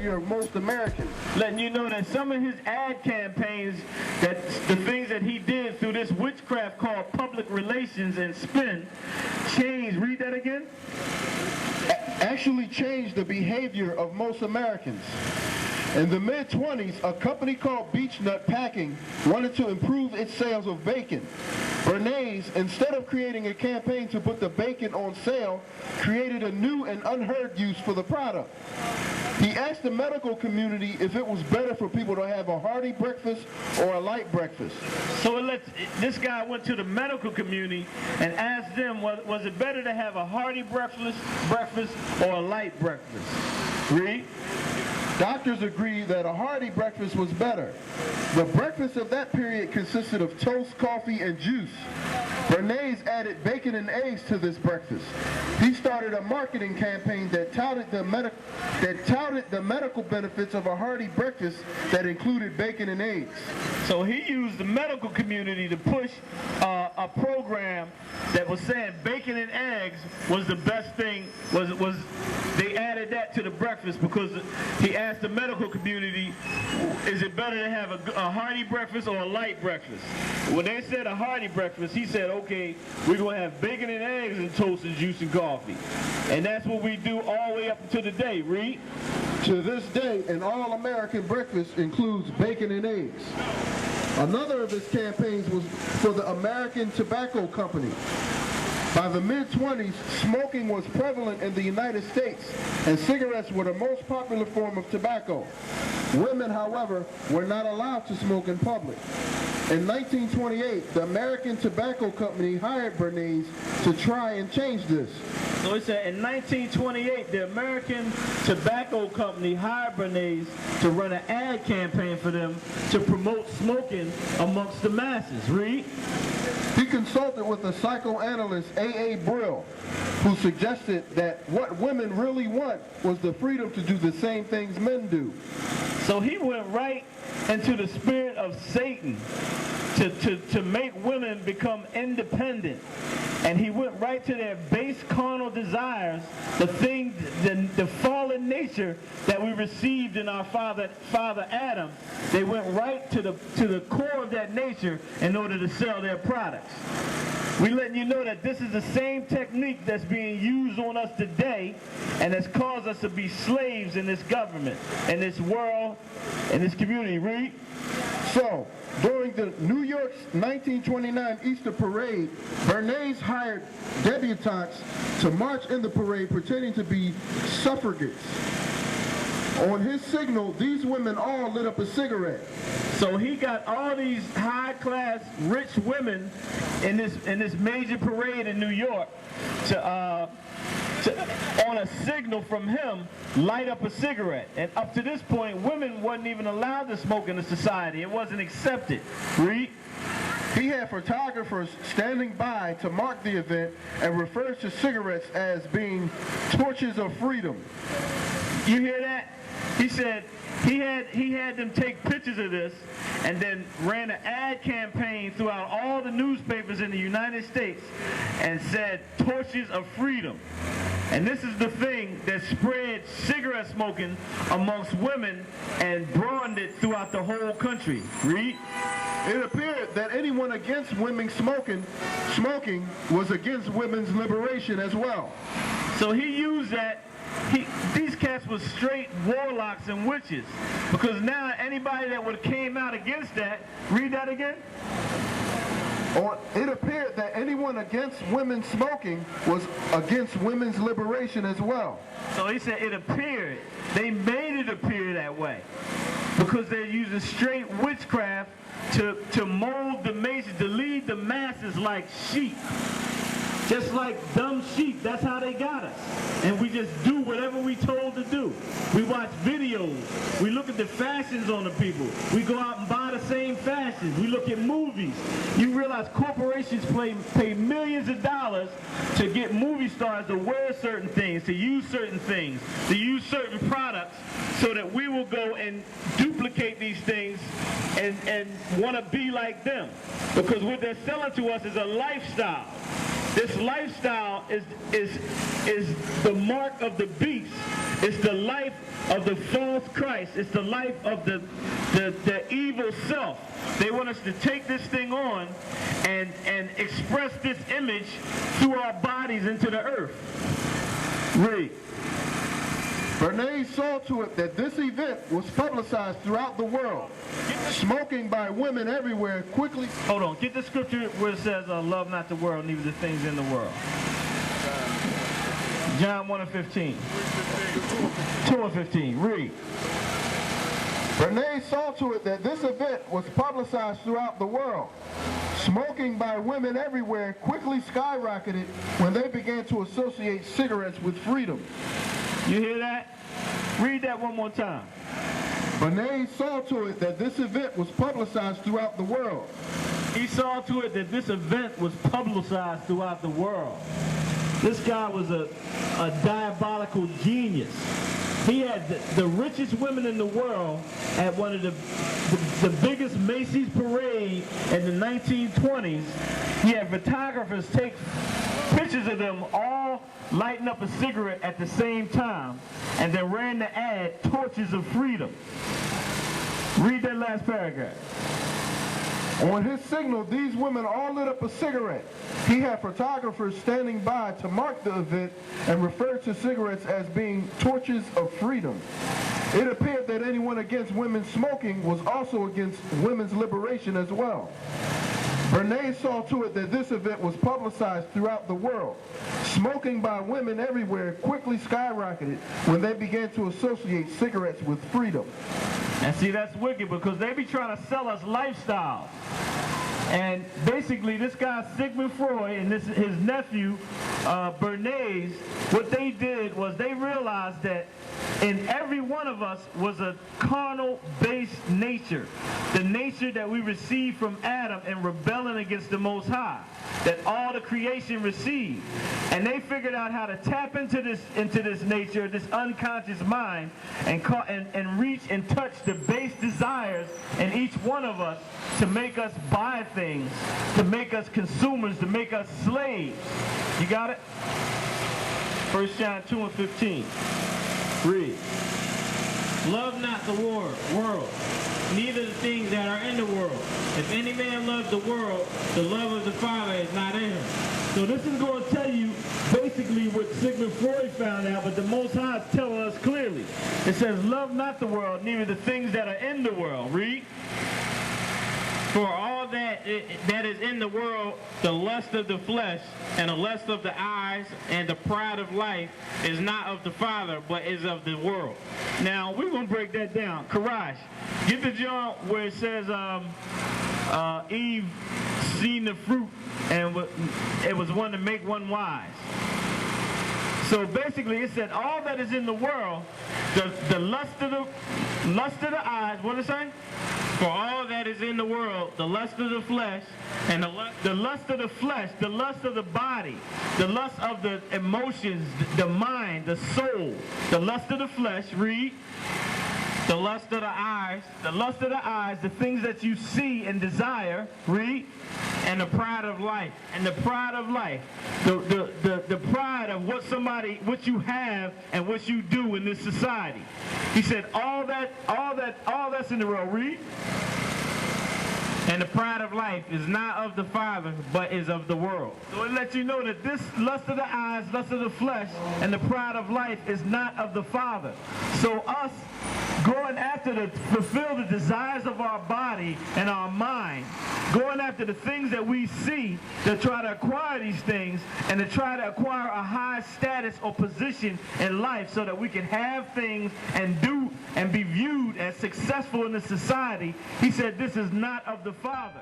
behavior of most Americans. Letting you know that some of his ad campaigns, that the things that he did through this witchcraft called public relations and spin, changed. Read that again. Actually changed the behavior of most Americans. In the mid-20s, a company called Beechnut Packing wanted to improve its sales of bacon. Bernays, instead of creating a campaign to put the bacon on sale, created a new and unheard use for the product. He asked the medical community if it was better for people to have a hearty breakfast or a light breakfast. So this guy went to the medical community and asked them, was it better to have a hearty breakfast or a light breakfast? Read. Doctors agreed that a hearty breakfast was better. The breakfast of that period consisted of toast, coffee, and juice. Bernays added bacon and eggs to this breakfast. He started a marketing campaign that touted the medical benefits of a hearty breakfast that included bacon and eggs. So he used the medical community to push a program that was saying bacon and eggs was the best thing. They added that to the breakfast because he asked the medical community, is it better to have a hearty breakfast or a light breakfast? When they said a hearty breakfast, he said, okay, we're going to have bacon and eggs and toast and juice and coffee. And that's what we do all the way up to today. Read. To this day, an all-American breakfast includes bacon and eggs. Another of his campaigns was for the American Tobacco Company. By the mid-20s, smoking was prevalent in the United States, and cigarettes were the most popular form of tobacco. Women, however, were not allowed to smoke in public. In 1928, the American Tobacco Company hired Bernays to try and change this. So it said in 1928, the American Tobacco Company hired Bernays to run an ad campaign for them to promote smoking amongst the masses. Read. He consulted with a psychoanalyst, A.A. Brill, who suggested that what women really want was the freedom to do the same things men do. So he went right into the spirit of Satan to make women become independent. And he went right to their base carnal desires, the fallen nature that we received in our father Adam. They went right to the core of that nature in order to sell their products. We're letting you know that this is the same technique that's being used on us today and has caused us to be slaves in this government, in this world, in this community. Read. So, during the New York's 1929 Easter Parade, Bernays hired debutantes to march in the parade pretending to be suffragettes. On his signal, these women all lit up a cigarette. So he got all these high-class, rich women in this major parade in New York to on a signal from him, light up a cigarette. And up to this point, women wasn't even allowed to smoke in the society. It wasn't accepted. Read. He had photographers standing by to mark the event and refers to cigarettes as being torches of freedom. You hear that? He said he had them take pictures of this and then ran an ad campaign throughout all the newspapers in the United States and said torches of freedom. And this is the thing that spread cigarette smoking amongst women and broadened it throughout the whole country. Read. It appeared that anyone against women smoking was against women's liberation as well. So he used that. These cats were straight warlocks and witches, because now anybody that would have came out against that, read that again. It appeared that anyone against women smoking was against women's liberation as well. So he said it appeared. They made it appear that way because they're using straight witchcraft to mold the masses, to lead the masses like sheep. Just like dumb sheep, that's how they got us. And we just do whatever we told to do. We watch videos. We look at the fashions on the people. We go out and buy the same fashions. We look at movies. You realize corporations pay millions of dollars to get movie stars to wear certain things, to use certain things, to use certain products, so that we will go and duplicate these things and want to be like them. Because what they're selling to us is a lifestyle. This lifestyle is the mark of the beast. It's the life of the false Christ. It's the life of the evil self. They want us to take this thing on and express this image through our bodies into the earth. Read. Barney saw to it that this event was publicized throughout the world. Smoking by women everywhere quickly. Hold on. Get the scripture where it says, love not the world, neither the things in the world. John 1:15. 2:15. Read. Barney saw to it that this event was publicized throughout the world. Smoking by women everywhere quickly skyrocketed when they began to associate cigarettes with freedom. You hear that? Read that one more time. Barney saw to it that this event was publicized throughout the world. He saw to it that this event was publicized throughout the world. This guy was a diabolical genius. He had the richest women in the world at one of the biggest Macy's parade in the 1920s. He had photographers take pictures of them all lighting up a cigarette at the same time, and then ran the ad, Torches of Freedom. Read that last paragraph. On his signal, these women all lit up a cigarette. He had photographers standing by to mark the event and referred to cigarettes as being torches of freedom. It appeared that anyone against women smoking was also against women's liberation as well. Barney saw to it that this event was publicized throughout the world. Smoking by women everywhere quickly skyrocketed when they began to associate cigarettes with freedom. And see, that's wicked because they be trying to sell us lifestyles. And basically, this guy, Sigmund Freud, and his nephew, Bernays, what they did was they realized that in every one of us was a carnal-based nature, the nature that we received from Adam in rebelling against the Most High, that all the creation received. And they figured out how to tap into this nature, this unconscious mind, and reach and touch the base desires in each one of us to make us buy things, to make us consumers, to make us slaves. You got it? 1 John 2:15. Read. Love not the world, neither the things that are in the world. If any man loves the world, the love of the Father is not in him. So this is going to tell you basically what Sigmund Freud found out, but the Most High is telling us clearly. It says, love not the world, neither the things that are in the world. Read. For all that is in the world, the lust of the flesh, and the lust of the eyes, and the pride of life, is not of the Father, but is of the world. Now, we're going to break that down. Karash, get the John where it says Eve seen the fruit, and it was one to make one wise. So basically, it said all that is in the world, the lust of the eyes, what did it say? For all that is in the world, the lust of the flesh, and the lust of the flesh, the lust of the body, the lust of the emotions, the mind, the soul, the lust of the flesh, read. The lust of the eyes, the things that you see and desire, read. And the pride of life. And the pride of life. The pride of what you have and what you do in this society. He said all that's in the world, read. And the pride of life is not of the Father, but is of the world. So it lets you know that this lust of the eyes, lust of the flesh, and the pride of life is not of the Father. So us going after to fulfill the desires of our body and our mind, going after the things that we see to try to acquire these things and to try to acquire a high status or position in life so that we can have things and do and be viewed as successful in the society. He said this is not of the Father.